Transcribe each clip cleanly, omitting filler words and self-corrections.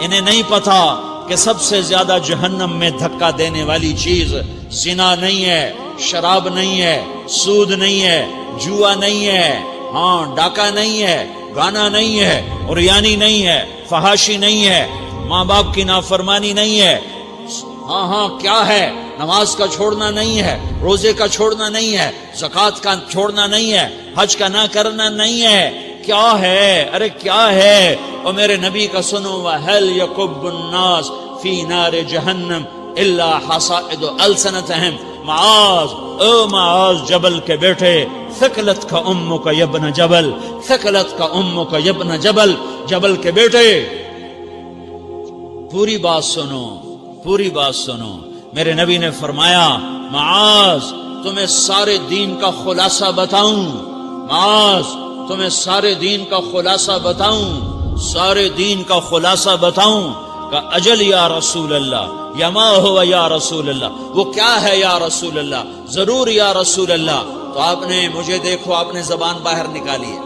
انہیں نہیں پتا کہ سب سے زیادہ جہنم میں دھکا دینے والی چیز زنا نہیں ہے، شراب نہیں ہے، سود نہیں ہے، جوا نہیں ہے، ہاں ڈاکہ نہیں ہے، گانا نہیں ہے، عریانی نہیں ہے، فحاشی نہیں ہے، ماں باپ کی نافرمانی نہیں ہے، ہاں کیا ہے، نماز کا چھوڑنا نہیں ہے، روزے کا چھوڑنا نہیں ہے، زکوٰۃ کا چھوڑنا نہیں ہے، حج کا نہ کرنا نہیں ہے، کیا ہے؟ ارے کیا ہے؟ اور میرے نبی کا سنو، وَهَلْ يَكُبُّ النَّاسُ فِي نَارِ جَهَنَّمَ إِلَّا حَصَائِدُ أَلْسِنَتِهِمْ۔ معاذ، او معاذ جبل کے بیٹے، ثقلت کا امک یا ابن جبل، ثقلت کا امک یا ابن جبل، جبل کے بیٹے پوری بات سنو، پوری بات سنو۔ میرے نبی نے فرمایا، معاذ تمہیں سارے دین کا خلاصہ بتاؤں، معاذ تمہیں سارے دین کا خلاصہ بتاؤں، سارے دین کا خلاصہ بتاؤں؟ کہ اجل یا رسول اللہ، یا ما ہوا یا رسول اللہ، وہ کیا ہے یا رسول اللہ؟ ضرور یا رسول اللہ۔ تو آپ نے مجھے دیکھو، آپ نے زبان باہر نکالی ہے،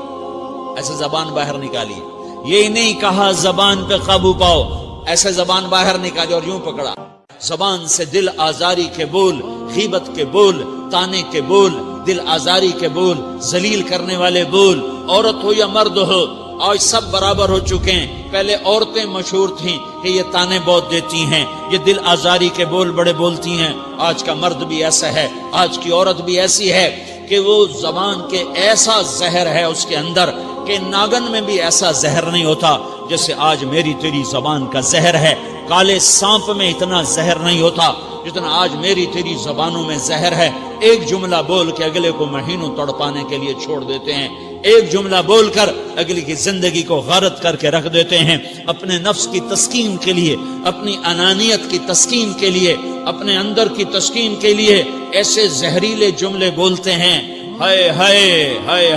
ایسے زبان باہر نکالی ہے، یہ نہیں کہا زبان پہ قابو پاؤ، ایسے زبان باہر نکالی اور یوں پکڑا۔ زبان سے دل آزاری کے بول، غیبت کے بول، تانے کے بول، دل آزاری کے بول، ذلیل کرنے والے بول، عورت ہو یا مرد ہو، آج سب برابر ہو چکے ہیں۔ پہلے عورتیں مشہور تھیں کہ یہ تانے بہت دیتی ہیں، یہ دل آزاری کے بول بڑے بولتی ہیں۔ آج کا مرد بھی ایسا ہے، آج کی عورت بھی ایسی ہے کہ وہ زبان کے ایسا زہر ہے اس کے اندر کہ ناگن میں بھی ایسا زہر نہیں ہوتا جیسے آج میری تیری زبان کا زہر ہے۔ کالے سانپ میں اتنا زہر نہیں ہوتا جتنا آج میری تیری زبانوں میں زہر ہے۔ ایک جملہ بول کے اگلے کو مہینوں تڑپانے کے لیے چھوڑ دیتے ہیں، ایک جملہ بول کر اگلی کی زندگی کو غارت کر کے رکھ دیتے ہیں، اپنے نفس کی تسکین کے لیے، اپنی انانیت کی تسکین کے لیے، اپنے اندر کی تسکین کے لیے ایسے زہریلے جملے بولتے ہیں۔ ہائے ہائے ہائے۔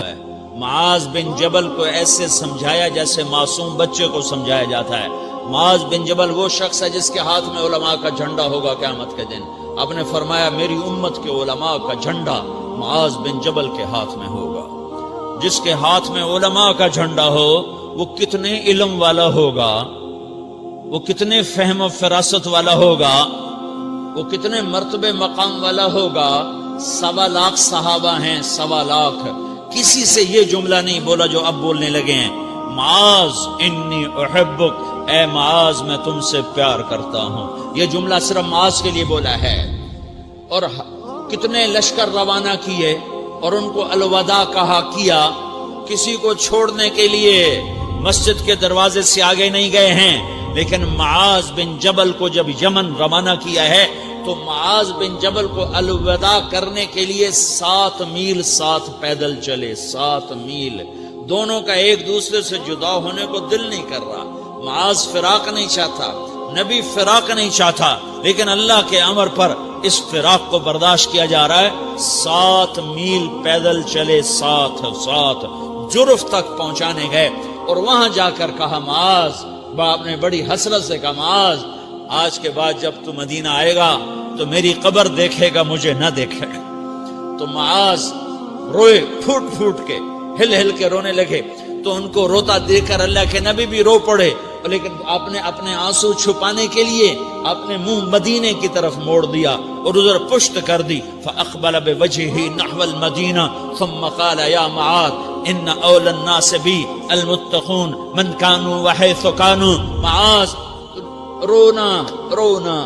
معاذ بن جبل کو ایسے سمجھایا جیسے معصوم بچے کو سمجھایا جاتا ہے۔ معاذ بن جبل وہ شخص ہے جس کے ہاتھ میں علماء کا جھنڈا ہوگا قیامت کے دن۔ آپ نے فرمایا میری امت کے علماء کا جھنڈا معاذ بن جبل کے ہاتھ میں ہوگا۔ جس کے ہاتھ میں علماء کا جھنڈا ہو وہ کتنے علم والا ہوگا، وہ کتنے فہم و فراست والا ہوگا، وہ کتنے مرتبے مقام والا ہوگا۔ 1.25 لاکھ صحابہ ہیں، 1.25 لاکھ، کسی سے یہ جملہ نہیں بولا جو اب بولنے لگے ہیں۔ معاذ انی احبک، اے معاذ میں تم سے پیار کرتا ہوں، یہ جملہ صرف معاذ کے لیے بولا ہے۔ اور کتنے لشکر روانہ کیے اور ان کو الوداع کہا کیا، کسی کو چھوڑنے کے لیے مسجد کے دروازے سے آگے نہیں گئے ہیں، لیکن معاذ بن جبل کو جب یمن روانہ کیا ہے تو معاذ بن جبل کو الوداع کرنے کے لیے 7 میل ساتھ پیدل چلے، 7 میل۔ دونوں کا ایک دوسرے سے جدا ہونے کو دل نہیں کر رہا۔ معاذ فراق نہیں چاہتا، نبی فراق نہیں چاہتا، لیکن اللہ کے امر پر اس فراق کو برداشت کیا جا رہا ہے۔ 7 میل پیدل چلے، 7 جرف تک پہنچانے گئے اور وہاں جا کر کہا معاذ، باپ نے بڑی حسرت سے کہا معاذ آج کے بعد جب تو مدینہ آئے گا تو میری قبر دیکھے گا، مجھے نہ دیکھے گا۔ تو معاذ روئے، پھوٹ پھوٹ کے، ہل ہل کے رونے لگے۔ تو ان کو روتا دیکھ کر اللہ کے نبی بھی رو پڑے، لیکن آپ نے اپنے آنسو چھپانے کے لیے اپنے منہ مدینے کی طرف موڑ دیا اور ادھر پشت کر دی۔ فاقبل بوجهه نحو المدینہ ثم قال یا معاذ ان اول الناس بی المتقون من كانوا وحيث كانوا۔ معاذ رونا،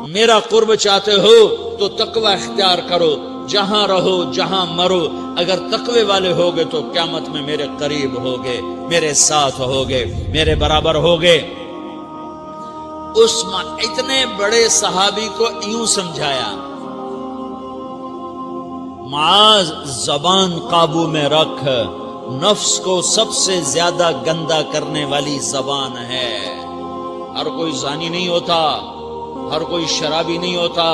میرا قرب چاہتے ہو تو تقوی اختیار کرو، جہاں رہو جہاں مرو، اگر تقوی والے ہوگے تو قیامت میں میرے قریب ہوگے، میرے ساتھ ہوگے، میرے برابر ہوگے۔ اس اتنے بڑے صحابی کو یوں سمجھایا، معاذ زبان قابو میں رکھ، نفس کو سب سے زیادہ گندا کرنے والی زبان ہے۔ ہر کوئی زانی نہیں ہوتا، ہر کوئی شرابی نہیں ہوتا،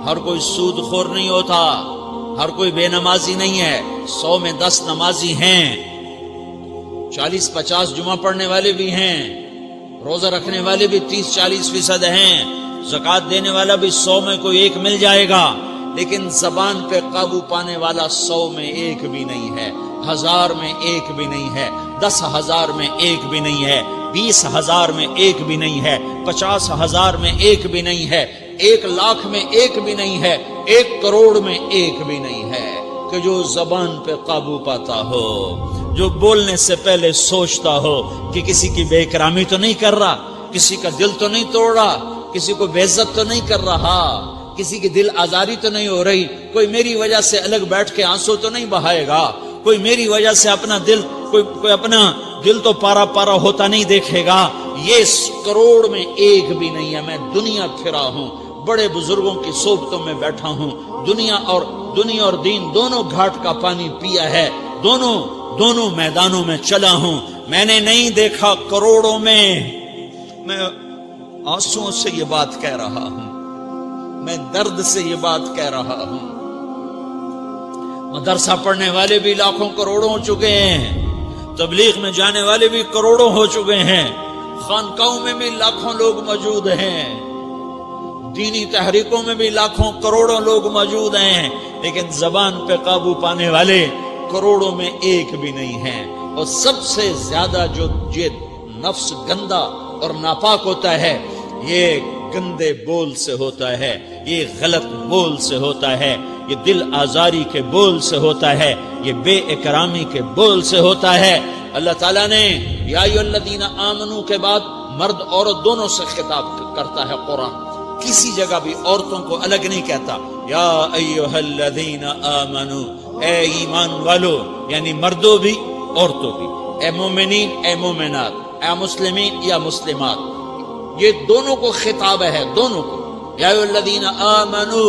ہر کوئی سود خور نہیں ہوتا، ہر کوئی بے نمازی نہیں ہے۔ 100 میں 10 نمازی ہیں، 40-50 جمعہ پڑھنے والے بھی ہیں، روزہ رکھنے والے بھی 30-40% ہیں، زکوٰۃ دینے والا بھی 100 میں کوئی ایک مل جائے گا، لیکن زبان پہ قابو پانے والا 100 میں ایک بھی نہیں ہے، 1000 میں ایک بھی نہیں ہے، 10,000 میں ایک بھی نہیں ہے۔ 20,000 میں ایک بھی نہیں ہے، 50,000 میں ایک بھی نہیں ہے، 1,00,000 میں ایک بھی نہیں ہے، 1 کروڑ میں ایک بھی نہیں ہے کہ جو زبان پہ قابو پاتا ہو، جو بولنے سے پہلے سوچتا ہو کہ کسی کی بے اکرامی تو نہیں کر رہا، کسی کا دل تو نہیں توڑ رہا، کسی کو بے عزت تو نہیں کر رہا، کسی کی دل آزاری تو نہیں ہو رہی، کوئی میری وجہ سے الگ بیٹھ کے آنسو تو نہیں بہائے گا، کوئی میری وجہ سے اپنا دل کوئی اپنا دل تو پارا پارا ہوتا نہیں دیکھے گا۔ یہ کروڑ میں ایک بھی نہیں ہے۔ میں دنیا پھرا ہوں، بڑے بزرگوں کی صحبتوں میں بیٹھا ہوں، دنیا اور دین دونوں گھاٹ کا پانی پیا ہے، دونوں میدانوں میں چلا ہوں، میں نے نہیں دیکھا کروڑوں میں۔ میں آنسوؤں سے یہ بات کہہ رہا ہوں، میں درد سے یہ بات کہہ رہا ہوں۔ مدرسہ پڑھنے والے بھی لاکھوں کروڑوں ہو چکے ہیں، تبلیغ میں جانے والے بھی کروڑوں ہو چکے ہیں، خانقاہوں میں بھی لاکھوں لوگ موجود ہیں، دینی تحریکوں میں بھی لاکھوں کروڑوں لوگ موجود ہیں، لیکن زبان پہ قابو پانے والے کروڑوں میں ایک بھی نہیں ہیں۔ اور سب سے زیادہ جو یہ نفس گندا اور ناپاک ہوتا ہے، یہ گندے بول سے ہوتا ہے، یہ غلط بول سے ہوتا ہے، یہ دل آزاری کے بول سے ہوتا ہے، یہ بے اکرامی کے بول سے ہوتا ہے۔ اللہ تعالیٰ نے یا ایھا الذین آمنو کے بعد مرد عورت دونوں سے خطاب کرتا ہے قرآن، کسی جگہ بھی عورتوں کو الگ نہیں کہتا۔ یا ایھا الذین آمنو، اے ایمان والو، یعنی مردوں بھی عورتوں بھی، اے مومنین اے مومنات، اے مسلمین یا مسلمات، یہ دونوں کو خطاب ہے، دونوں کو۔ یا ایھا الذین آمنو،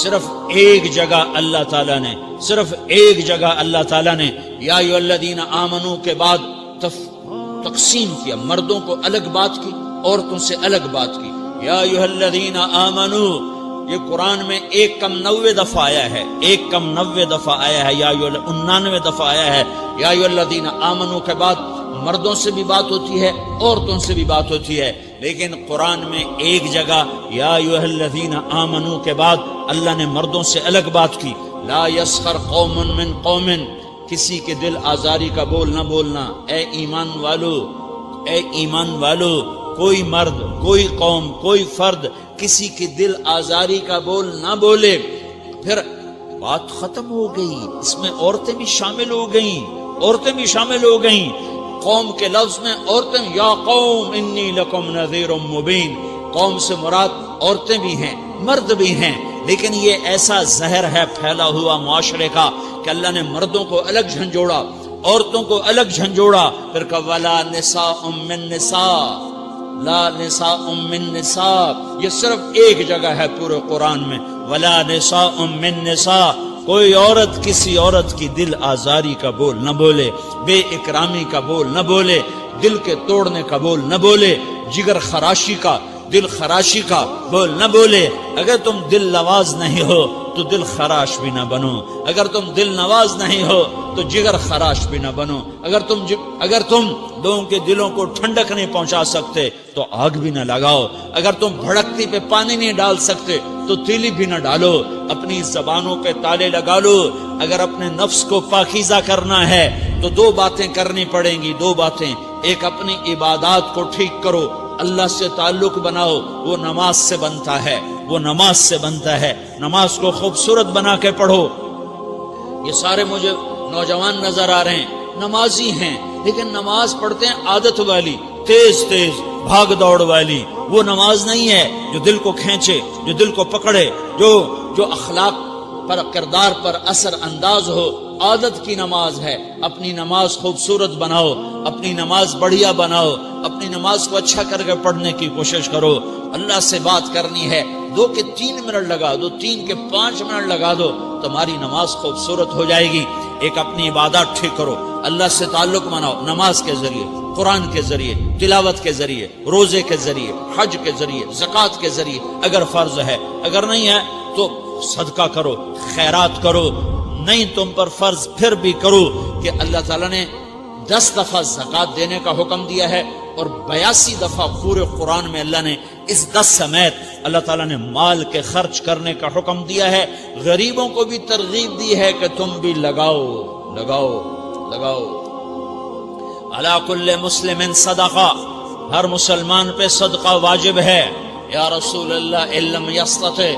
صرف ایک جگہ اللہ تعالیٰ نے یا ایھا الذین آمنو کے بعد تقسیم کیا، مردوں کو الگ بات کی، عورتوں سے الگ بات کی۔ یا ایھا الذین آمنو، یہ قرآن میں 1 دفعہ آیا ہے، 1 دفعہ آیا ہے، یا 99 دفعہ آیا ہے۔ یا ایھا الذین آمنو کے بعد مردوں سے بھی بات ہوتی ہے، عورتوں سے بھی بات ہوتی ہے، لیکن قرآن میں ایک جگہ یا ایھا الذین آمنو کے بعد اللہ نے مردوں سے الگ بات کی۔ لا یسخر قوم من قوم، کسی کے دل آزاری کا بول نہ بولنا۔ اے ایمان والو، کوئی مرد، کوئی قوم، کوئی فرد کسی کی دل آزاری کا بول نہ بولے۔ پھر بات ختم ہو گئی، اس میں عورتیں بھی شامل ہو گئیں، قوم کے لفظ میں عورتیں، یا قوم انی لکم نذیر مبین، قوم سے مراد عورتیں بھی ہیں، مرد بھی ہیں، لیکن یہ ایسا زہر ہے پھیلا ہوا معاشرے کا کہ اللہ نے مردوں کو الگ جھنجھوڑا، عورتوں کو الگ جھنجھوڑا، پھر کہ ولا نساء من نساء، لا نساء من نساء، یہ صرف ایک جگہ ہے پورے قرآن میں، ولا نساء من نساء، کوئی عورت کسی عورت کی دل آزاری کا بول نہ بولے، بے اکرامی کا بول نہ بولے، دل کے توڑنے کا بول نہ بولے، جگر خراشی کا، دل خراشی کا بول نہ بولے۔ اگر تم دل نواز نہیں ہو تو دل خراش بھی نہ بنو، اگر تم دل نواز نہیں ہو تو جگر خراش بھی نہ بنو، اگر تم لوگوں کے دلوں کو ٹھنڈک نہیں پہنچا سکتے تو آگ بھی نہ لگاؤ، اگر تم بھڑکتی پہ پانی نہیں ڈال سکتے تو تیلی بھی نہ ڈالو، اپنی زبانوں پہ تالے لگا لو۔ اگر اپنے نفس کو پاکیزہ کرنا ہے تو 2 باتیں کرنی پڑیں گی، 2 باتیں، ایک اپنی عبادات کو ٹھیک کرو، اللہ سے تعلق بناؤ، وہ نماز سے بنتا ہے، نماز کو خوبصورت بنا کے پڑھو۔ یہ سارے مجھے نوجوان نظر آ رہے ہیں، نمازی ہیں، لیکن نماز پڑھتے ہیں عادت والی، تیز بھاگ دوڑ والی، وہ نماز نہیں ہے جو دل کو کھینچے، جو دل کو پکڑے، جو اخلاق پر، کردار پر اثر انداز ہو۔ عادت کی نماز ہے، اپنی نماز خوبصورت بناؤ، اپنی نماز بڑھیا بناؤ، اپنی نماز کو اچھا کر کے پڑھنے کی کوشش کرو۔ اللہ سے بات کرنی ہے، 2 کے 3 منٹ لگا دو، 3 کے 5 منٹ لگا دو، تمہاری نماز خوبصورت ہو جائے گی۔ ایک اپنی عبادات ٹھیک کرو، اللہ سے تعلق بناؤ، نماز کے ذریعے، قرآن کے ذریعے، تلاوت کے ذریعے، روزے کے ذریعے، حج کے ذریعے، زکوٰۃ کے ذریعے، اگر فرض ہے، اگر نہیں ہے تو صدقہ کرو، خیرات کرو، نہیں تم پر فرض پھر بھی کرو، کہ اللہ تعالیٰ نے 10 دفعہ زکوٰۃ دینے کا حکم دیا ہے، اور 82 دفعہ پورے قرآن میں اللہ نے اس 10 سمیت اللہ تعالیٰ نے مال کے خرچ کرنے کا حکم دیا ہے۔ غریبوں کو بھی ترغیب دی ہے کہ تم بھی لگاؤ۔ علی کل مسلم صدقہ، ہر مسلمان پہ صدقہ واجب ہے۔ یا رسول اللہ ان لم یستطع،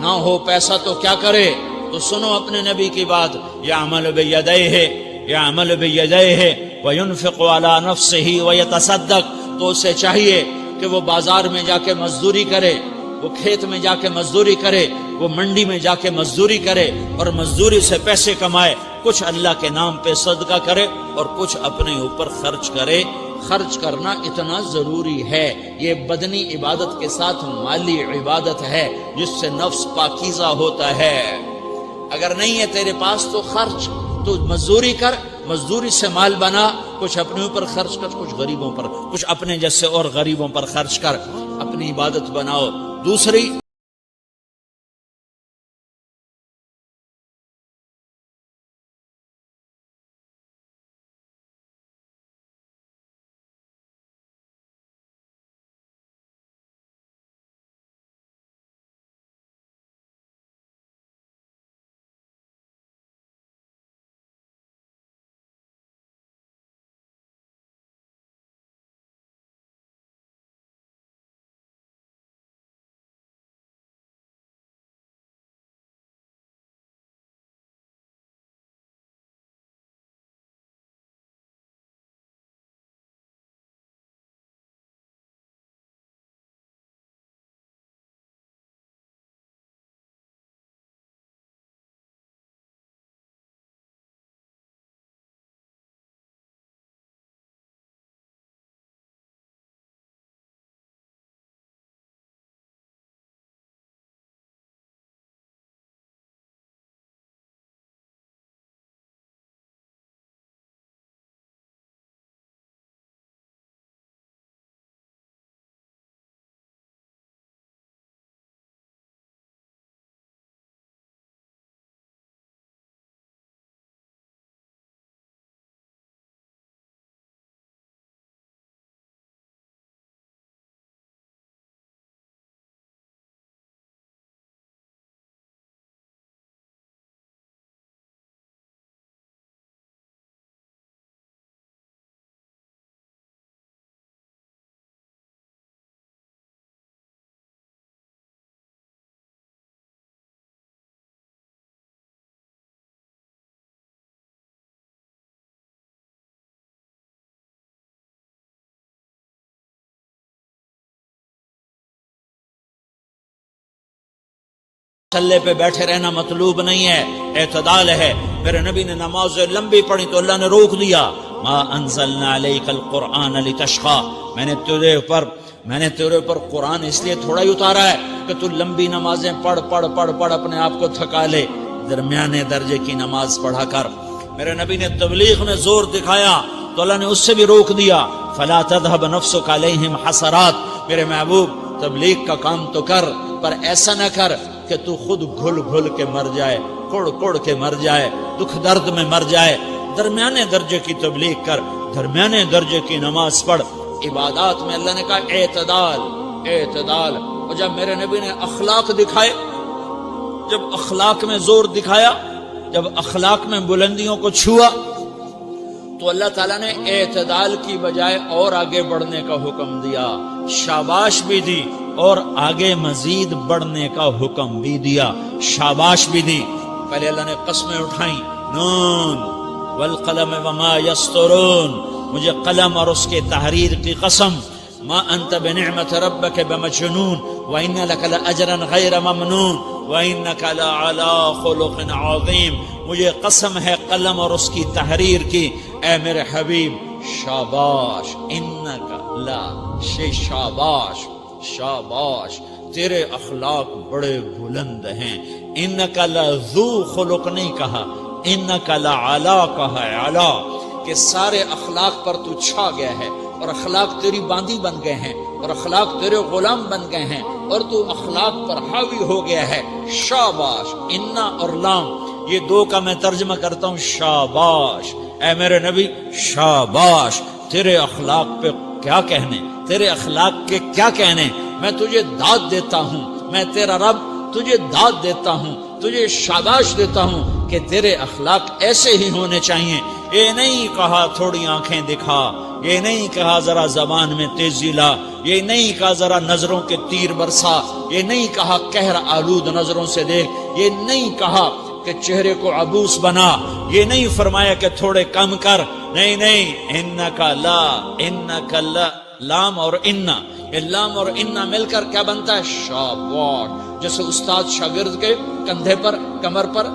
نہ ہو پیسہ تو کیا کرے؟ تو سنو اپنے نبی کی بات، یعمل بیدیہ، یعمل بیدیہ وینفق علی نفسہ ویتصدق، تو اسے چاہیے کہ وہ بازار میں جا کے مزدوری کرے، وہ کھیت میں جا کے مزدوری کرے، وہ منڈی میں جا کے مزدوری کرے اور مزدوری سے پیسے کمائے، کچھ اللہ کے نام پہ صدقہ کرے اور کچھ اپنے اوپر خرچ کرے۔ خرچ کرنا اتنا ضروری ہے، یہ بدنی عبادت کے ساتھ مالی عبادت ہے جس سے نفس پاکیزہ ہوتا ہے۔ اگر نہیں ہے تیرے پاس تو خرچ، تو مزدوری کر، مزدوری سے مال بنا، کچھ اپنے اوپر خرچ کر، کچھ غریبوں پر، کچھ اپنے جیسے اور غریبوں پر خرچ کر، اپنی عبادت بناؤ۔ دوسری، مسلے پہ بیٹھے رہنا مطلوب نہیں ہے، اعتدال ہے۔ میرے نبی نے نماز لمبی پڑھی تو اللہ نے روک دیا، ما انزلنا علیک القرآن لتشقی، میں نے تیرے اوپر قرآن اس لیے تھوڑا ہی اتارا ہے کہ تو لمبی نمازیں پڑھ اپنے آپ کو تھکا لے، درمیانے درجے کی نماز پڑھا کر۔ میرے نبی نے تبلیغ میں زور دکھایا تو اللہ نے اس سے بھی روک دیا، فلا تذهب نفسك علیہم حسرات، میرے محبوب تبلیغ کا کام تو کر، پر ایسا نہ کر کہ تو خود گھل کے مر جائے، کوڑ کے مر جائے، دکھ درد میں مر جائے۔ درمیانے درجے کی تبلیغ کر، درمیانے درجے کی نماز پڑھ۔ عبادات میں اللہ نے کہا اعتدال۔ اور جب میرے نبی نے اخلاق دکھائے، جب اخلاق میں زور دکھایا، جب اخلاق میں بلندیوں کو چھوا، تو اللہ تعالیٰ نے اعتدال کی بجائے اور آگے بڑھنے کا حکم دیا، شاباش بھی دی اور آگے مزید بڑھنے کا حکم بھی دیا، شاباش بھی دی۔ پہلے اللہ نے قسمیں اٹھائیں، نون والقلم وما یسطرون، مجھے قلم اور اس کے تحریر کی قسم، ما انت بنعمت ربک بمجنون وان لک لاجرا غیر ممنون وانک لعلی خلق عظیم، مجھے قسم ہے قلم اور اس کی تحریر کی، اے میرے حبیب شاباش، انک لا شاباش، تیرے اخلاق بڑے بلند ہیں۔ انک لذو خلق نہیں کہا، انک لعلی کہا، علا، کہ سارے اخلاق پر تو چھا گیا ہے، اور اخلاق تیری باندی بن گئے ہیں، اور اخلاق تیرے غلام بن گئے ہیں، اور تو اخلاق پر حاوی ہو گیا ہے۔ شاباش، انا اور لام، یہ دو کا میں ترجمہ کرتا ہوں، شاباش، اے میرے نبی شاباش، تیرے اخلاق پہ کیا کہنے، تیرے اخلاق کے کیا کہنے، میں تجھے داد دیتا ہوں، میں تیرا رب تجھے داد دیتا ہوں، تجھے شاباش دیتا ہوں کہ تیرے اخلاق ایسے ہی ہونے چاہیے. یہ نہیں کہا تھوڑی آنکھیں دکھا، یہ نہیں کہا ذرا زبان میں تیزی لا، یہ نہیں کہا ذرا نظروں کے تیر برسا، یہ نہیں کہا قہر آلود نظروں سے دیکھ، یہ نہیں کہا کہ چہرے کو عبوس بنا، یہ نہیں فرمایا کہ تھوڑے کم کر. نہیں نہیں، انکا لا لام اور انا، یہ لام اور انا مل کر کیا بنتا ہے؟ شاباش. جیسے استاد شاگرد کے کندھے پر، کمر پر،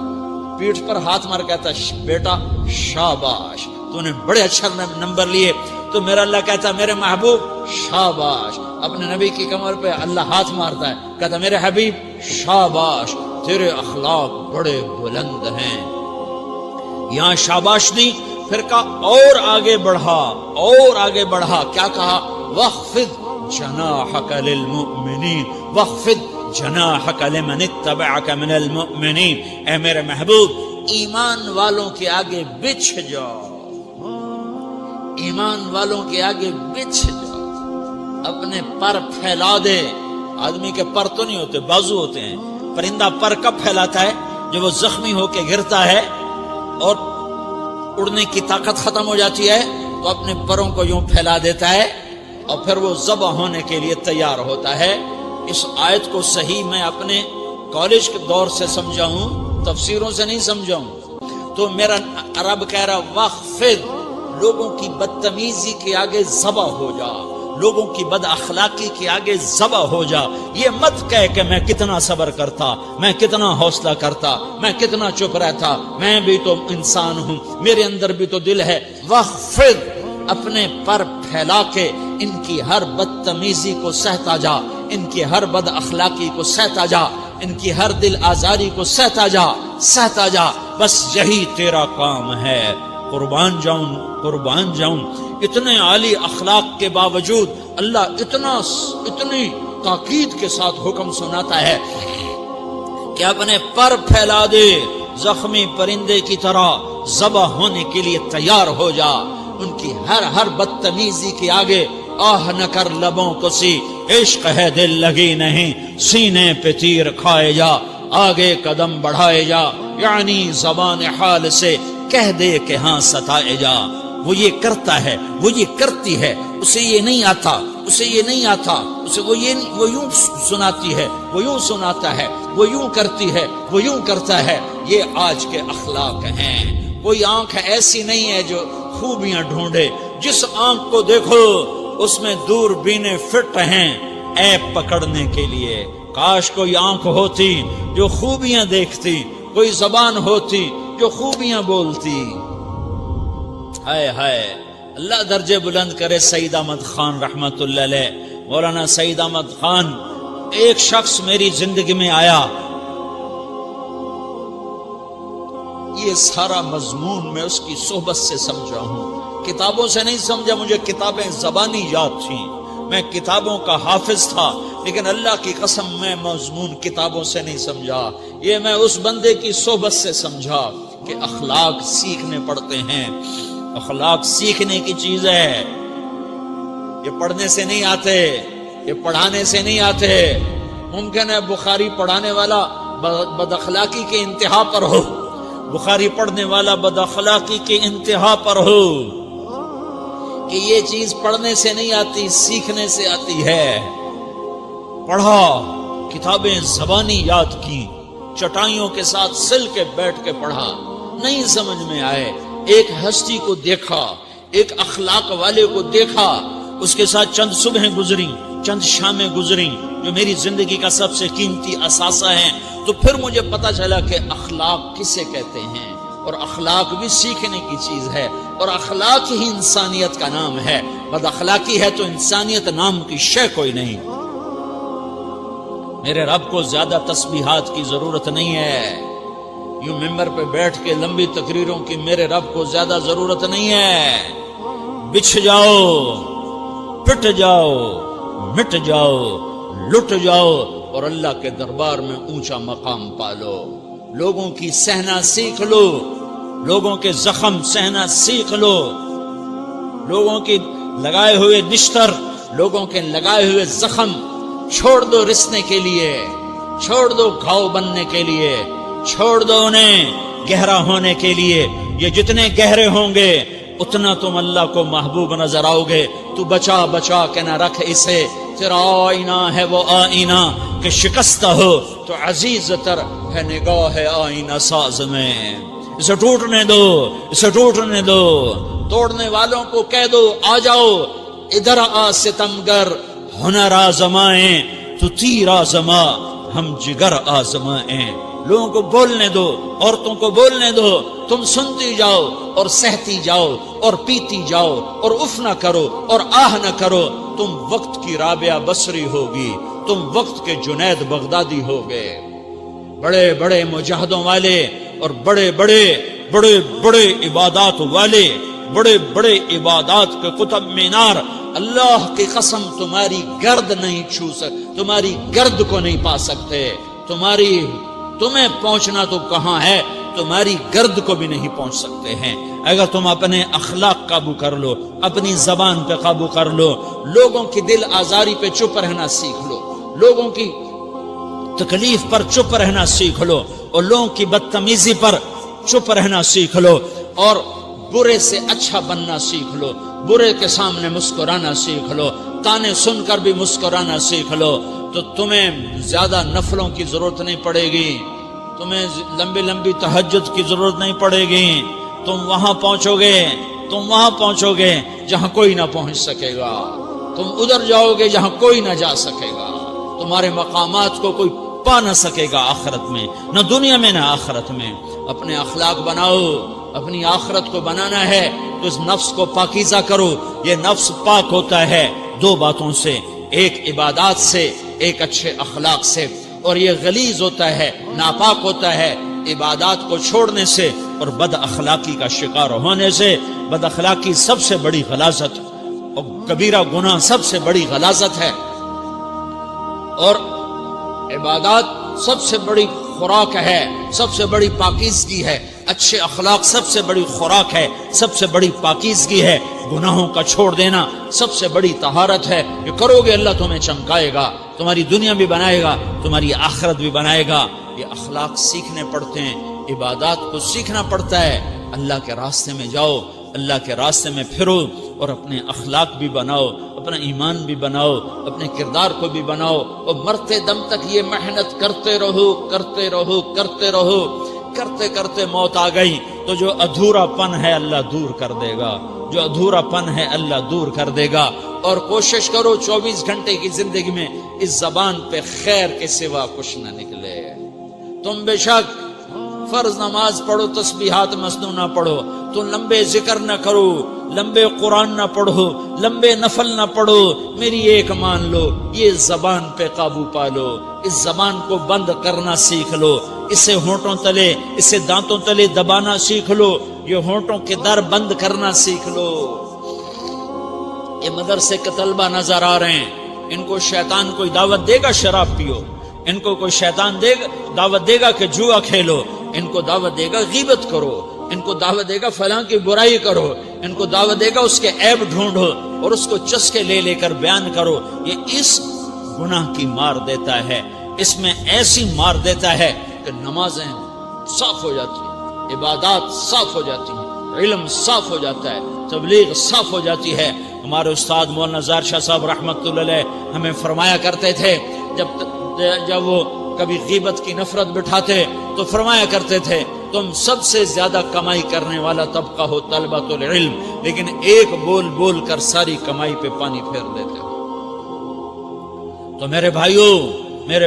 پیٹھ پر ہاتھ مار کہتا ہے بیٹا شاباش تو نے بڑے اچھا نمبر لیے. تو میرا اللہ کہتا ہے میرے محبوب شاباش. اپنے نبی کی کمر پہ اللہ ہاتھ مارتا ہے، کہتا میرے حبیب شاباش، تیرے اخلاق بڑے بلند ہیں. یہاں شاباش نہیں، پھر کہا اور آگے بڑھا، اور آگے بڑھا. کیا کہا؟ وَخْفِضْ جَنَاحَكَ لِلْمُؤْمِنِينَ وَخْفِضْ جَنَاحَكَ لِمَنِ اتَّبَعَكَ مِنَ الْمُؤْمِنِينَ. اے میرے محبوب ایمان والوں کے آگے بچھ جاؤ، ایمان والوں کے آگے بچھ جاؤ، اپنے پر پھیلا دے. آدمی کے پر تو نہیں ہوتے، بازو ہوتے ہیں. پرندہ پر کب پھیلاتا ہے؟ جب وہ زخمی ہو کے گرتا ہے اور اڑنے کی طاقت ختم ہو جاتی ہے تو اپنے پروں کو یوں پھیلا دیتا ہے اور پھر وہ ذبح ہونے کے لیے تیار ہوتا ہے. اس آیت کو صحیح میں اپنے کالج کے دور سے سمجھا ہوں، تفسیروں سے نہیں سمجھا ہوں. تو میرا رب کہہ رہا وَخْفِضْ، لوگوں کی بدتمیزی کے آگے ذبح ہو جا، لوگوں کی بد اخلاقی کے آگے ذبح ہو جا. یہ مت کہہ کہ میں کتنا صبر کرتا، میں کتنا حوصلہ کرتا، میں کتنا چپ رہتا، میں بھی تو انسان ہوں، میرے اندر بھی تو دل ہے. وَخْفِضْ، اپنے پر پھیلا کے ان کی ہر بدتمیزی کو سہتا جا، ان کی ہر بد اخلاقی کو سہتا جا، ان کی ہر دل آزاری کو سہتا جا، سہتا جا. بس یہی تیرا کام ہے. قربان جاؤں، قربان جاؤں. اتنے عالی اخلاق کے باوجود اللہ اتنی تاکید کے ساتھ حکم سناتا ہے کہ اپنے پر پھیلا دے، زخمی پرندے کی طرح ذبح ہونے کے لیے تیار ہو جا. ان کی ہر بدتمیزی کے آگے آہ نہ کر لبوں کو سی، عشق ہے دل لگی نہیں، سینے پہ تیر کھائے جا، آگے قدم بڑھائے جا. یعنی زبان حال سے کہہ دے کہ ہاں ستائے جا. وہ یہ کرتا ہے، وہ یہ کرتی ہے، اسے یہ نہیں آتا، اسے یہ نہیں آتا، اسے وہ یوں سناتی ہے، وہ یوں سناتا ہے، وہ یوں کرتی ہے، وہ یوں کرتا ہے. یہ آج کے اخلاق ہیں. کوئی آنکھ ایسی نہیں ہے جو خوبیاں ڈھونڈے. جس آنکھ کو دیکھو اس میں دور بینے فٹ ہیں عیب پکڑنے کے لیے. کاش کوئی آنکھ ہوتی جو خوبیاں دیکھتی، کوئی زبان ہوتی جو خوبیاں بولتی. ہائے ہائے، اللہ درجے بلند کرے سعید احمد خان رحمت اللہ علیہ. مولانا سعید احمد خان، ایک شخص میری زندگی میں آیا، یہ سارا مضمون میں اس کی صحبت سے سمجھا ہوں، کتابوں سے نہیں سمجھا. مجھے کتابیں زبانی یاد تھیں، میں کتابوں کا حافظ تھا، لیکن اللہ کی قسم میں مضمون کتابوں سے نہیں سمجھا. یہ میں اس بندے کی صحبت سے سمجھا کہ اخلاق سیکھنے پڑتے ہیں. اخلاق سیکھنے کی چیز ہے، یہ پڑھنے سے نہیں آتے، یہ پڑھانے سے نہیں آتے. ممکن ہے بخاری پڑھانے والا بد اخلاقی کے انتہا پر ہو، بخاری پڑھنے والا بد اخلاقی کے انتہا پر ہو، کہ یہ چیز پڑھنے سے نہیں آتی، سیکھنے سے آتی ہے. پڑھا، کتابیں زبانی یاد کی، چٹائیوں کے ساتھ سل کے بیٹھ کے پڑھا، نہیں سمجھ میں آئے. ایک ہستی کو دیکھا، ایک اخلاق والے کو دیکھا، اس کے ساتھ چند صبحیں گزری، چند شامیں گزری جو میری زندگی کا سب سے قیمتی اثاثہ ہیں. تو پھر مجھے پتا چلا کہ اخلاق کسے کہتے ہیں، اور اخلاق بھی سیکھنے کی چیز ہے، اور اخلاق ہی انسانیت کا نام ہے. بد اخلاقی ہے تو انسانیت نام کی شے کوئی نہیں. میرے رب کو زیادہ تسبیحات کی ضرورت نہیں ہے، یوں ممبر پہ بیٹھ کے لمبی تقریروں کی میرے رب کو زیادہ ضرورت نہیں ہے. بچھ جاؤ، پٹ جاؤ، مٹ جاؤ، لٹ جاؤ، اور اللہ کے دربار میں اونچا مقام پالو. لوگوں کی سہنا سیکھ لو، لوگوں کے زخم سہنا سیکھ لو، لوگوں کی لگائے ہوئے نشتر، لوگوں کے لگائے ہوئے زخم چھوڑ دو رسنے کے لیے، چھوڑ دو گھاؤ بننے کے لیے، چھوڑ دو انہیں گہرا ہونے کے لیے یہ جتنے گہرے ہوں گے اتنا تم اللہ کو محبوب نظر آؤ گے. تو بچا بچا کے نہ رکھ اسے، تیرا آئینہ ہے وہ آئینہ کہ شکستہ ہو تو عزیز تر ہے نگاہ آئینہ ساز میں. اسے ٹوٹنے دو، اسے ٹوٹنے دو. توڑنے والوں کو کہہ دو آ جاؤ ادھر آ ستمگر، ہنر آزمائیں تو تیر آزما، ہم جگر آزمائیں. لوگوں کو بولنے دو، عورتوں کو بولنے دو. تم سنتی جاؤ اور سہتی جاؤ اور پیتی جاؤ اور اف نہ کرو اور آہ نہ کرو. تم وقت کی رابعہ بصری ہوگی، تم وقت کے جنید بغدادی ہوگے. بڑے بڑے مجاہدوں والے اور بڑے بڑے بڑے بڑے عبادات والے، بڑے بڑے عبادات کے قطب مینار، اللہ کی قسم تمہاری گرد نہیں چھو سکتے، تمہاری گرد کو نہیں پا سکتے. تمہیں پہنچنا تو کہاں ہے، تمہاری گرد کو بھی نہیں پہنچ سکتے ہیں. اگر تم اپنے اخلاق قابو کر لو، اپنی زبان پہ قابو کر لو، لوگوں کی دل آزاری پہ چپ رہنا سیکھ لو، لوگوں کی تکلیف پر چپ رہنا سیکھ لو، اور لوگوں کی بدتمیزی پر چپ رہنا سیکھ لو، اور برے سے اچھا بننا سیکھ لو، برے کے سامنے مسکرانا سیکھ لو، تانے سن کر بھی مسکرانا سیکھ لو، تو تمہیں زیادہ نفلوں کی ضرورت نہیں پڑے گی، تمہیں لمبی لمبی تہجد کی ضرورت نہیں پڑے گی. تم وہاں پہنچو گے جہاں کوئی نہ پہنچ سکے گا. تم ادھر جاؤ گے جہاں کوئی نہ جا سکے گا. تمہارے مقامات کو کوئی پا نہ سکے گا آخرت میں، نہ دنیا میں نہ آخرت میں. اپنے اخلاق بناؤ، اپنی آخرت کو بنانا ہے تو اس نفس کو پاکیزہ کرو. یہ نفس پاک ہوتا ہے دو باتوں سے، ایک عبادات سے، ایک اچھے اخلاق سے، اور یہ غلیظ ہوتا ہے، ناپاک ہوتا ہے عبادات کو چھوڑنے سے اور بد اخلاقی کا شکار ہونے سے. بد اخلاقی سب سے بڑی غلاظت اور کبیرہ گناہ سب سے بڑی غلاظت ہے، اور عبادات سب سے بڑی خوراک ہے، سب سے بڑی پاکیزگی ہے. اچھے اخلاق سب سے بڑی خوراک ہے، سب سے بڑی پاکیزگی ہے. گناہوں کا چھوڑ دینا سب سے بڑی طہارت ہے. یہ کرو گے اللہ تمہیں چمکائے گا، تمہاری دنیا بھی بنائے گا، تمہاری آخرت بھی بنائے گا. یہ اخلاق سیکھنے پڑتے ہیں، عبادات کو سیکھنا پڑتا ہے. اللہ کے راستے میں جاؤ، اللہ کے راستے میں پھرو، اور اپنے اخلاق بھی بناؤ، اپنا ایمان بھی بناؤ، اپنے کردار کو بھی بناؤ، اور مرتے دم تک یہ محنت کرتے رہو کرتے رہو کرتے رہو. کرتے کرتے موت آ گئی تو جو ادھورا پن ہے اللہ دور کر دے گا، جو ادھورا پن ہے اللہ دور کر دے گا. اور کوشش کرو 24 گھنٹے کی زندگی میں اس زبان پہ خیر کے سوا کچھ نہ نکلے. تم بے شک فرض نماز پڑھو، تسبیحات مسنون نہ پڑھو، تو لمبے ذکر نہ کرو، لمبے قرآن نہ پڑھو، لمبے نفل نہ پڑھو. میری ایک مان لو، یہ زبان پہ قابو پا لو، اس زبان کو بند کرنا سیکھ لو، اسے ہونٹوں تلے، اسے دانتوں تلے دبانا سیکھ لو، یہ ہونٹوں کے در بند کرنا سیکھ لو. یہ مدرسے کے طلبہ نظر آ رہے ہیں، ان کو شیطان کوئی دعوت دے گا شراب پیو، ان کو کوئی شیطان دعوت دے گا کہ جوا کھیلو، ان کو دعوت دے گا غیبت کرو، ان کو دعوت دے گا فلاں کی برائی کرو، ان کو دعوت دے گا اس کے عیب ڈھونڈو اور اس کو چسکے لے لے کر بیان کرو. یہ اس گناہ کی مار دیتا ہے، اس میں ایسی مار دیتا ہے کہ نمازیں صاف ہو جاتی ہیں، عبادات صاف ہو جاتی ہیں، علم صاف ہو جاتا ہے، تبلیغ صاف ہو جاتی ہے. ہمارے استاد مولانا زار شاہ صاحب رحمۃ اللہ علیہ ہمیں فرمایا کرتے تھے، جب وہ کبھی غیبت کی نفرت بٹھاتے تو فرمایا کرتے تھے تم سب سے زیادہ کمائی کرنے والا طبقہ ہو طلبۃ العلم، لیکن ایک بول بول کر ساری کمائی پہ پانی پھیر دیتے ہو. تو میرے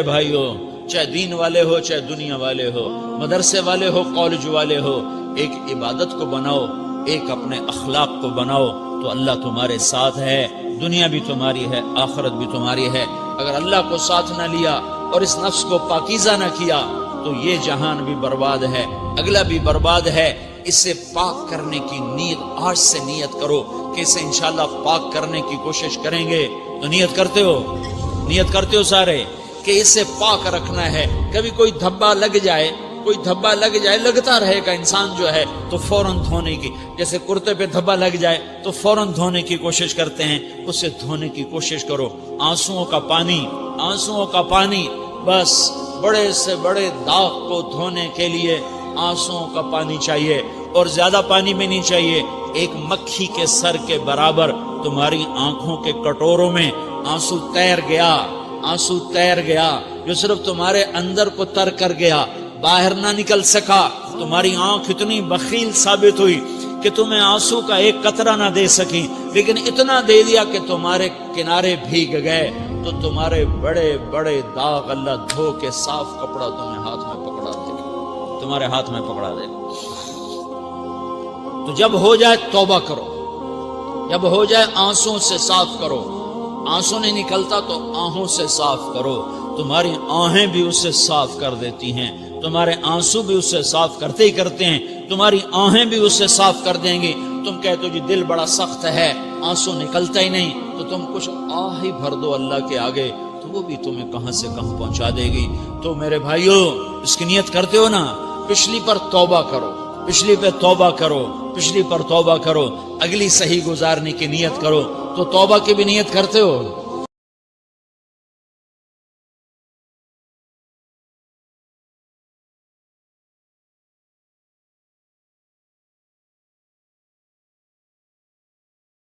بھائیوں چاہے دین والے ہو، چاہے دنیا والے ہو، مدرسے والے ہو، کالج والے ہو، ایک عبادت کو بناؤ، ایک اپنے اخلاق کو بناؤ، تو اللہ تمہارے ساتھ ہے. دنیا بھی تمہاری ہے، آخرت بھی تمہاری ہے. اگر اللہ کو ساتھ نہ لیا اور اس نفس کو پاکیزہ نہ کیا تو یہ جہان بھی برباد ہے، اگلا بھی برباد ہے. اسے پاک کرنے کی نیت آج سے نیت کرو کہ اسے انشاءاللہ پاک کرنے کی کوشش کریں گے. تو نیت کرتے ہو سارے کہ اسے پاک رکھنا ہے. کبھی کوئی دھبا لگ جائے، لگتا رہے گا انسان جو ہے تو فوراً دھونے کی، جیسے کرتے پہ دھبا لگ جائے تو فوراً دھونے کی کوشش کرتے ہیں، اسے دھونے کی کوشش کرو. آنسوؤں کا پانی بس بڑے سے بڑے داغ کو دھونے کے لیے آنسوؤں کا پانی چاہیے، اور زیادہ پانی بھی نہیں چاہیے، ایک مکھی کے سر کے برابر تمہاری آنکھوں کے کٹوروں میں آنسو تیر گیا، آنسو تیر گیا، جو صرف تمہارے اندر کو تر کر گیا، باہر نہ نکل سکا۔ تمہاری آنکھ اتنی بخیل ثابت ہوئی کہ تمہیں آنسو کا ایک قطرہ نہ دے سکی، لیکن اتنا دے دیا کہ تمہارے کنارے بھیگ گئے، تو تمہارے بڑے بڑے داغ اللہ دھو کے صاف کپڑا تمہیں ہاتھ میں پکڑا دے گا، تمہارے ہاتھ میں پکڑا دے گا۔ تو جب ہو جائے توبہ کرو، جب ہو جائے آنسوں سے صاف کرو، آنسو نہیں نکلتا تو آہوں سے صاف کرو، تمہاری آہیں بھی اسے صاف کر دیتی ہیں، تمہارے آنسو بھی اسے صاف کرتے ہی کرتے ہیں، تمہاری آہیں بھی اسے صاف کر دیں گی۔ تم کہتے ہو جی دل بڑا سخت ہے، آنسو نکلتا ہی نہیں، تو تم کچھ آہ ہی بھر دو اللہ کے آگے، تو وہ بھی تمہیں کہاں سے کہاں پہنچا دے گی۔ تو میرے بھائیو، اس کی نیت کرتے ہو نا، پچھلی پر توبہ کرو، پچھلی پہ توبہ کرو، پچھلی پر توبہ کرو، اگلی صحیح گزارنے کی نیت کرو۔ تو توبہ کی بھی نیت کرتے ہو؟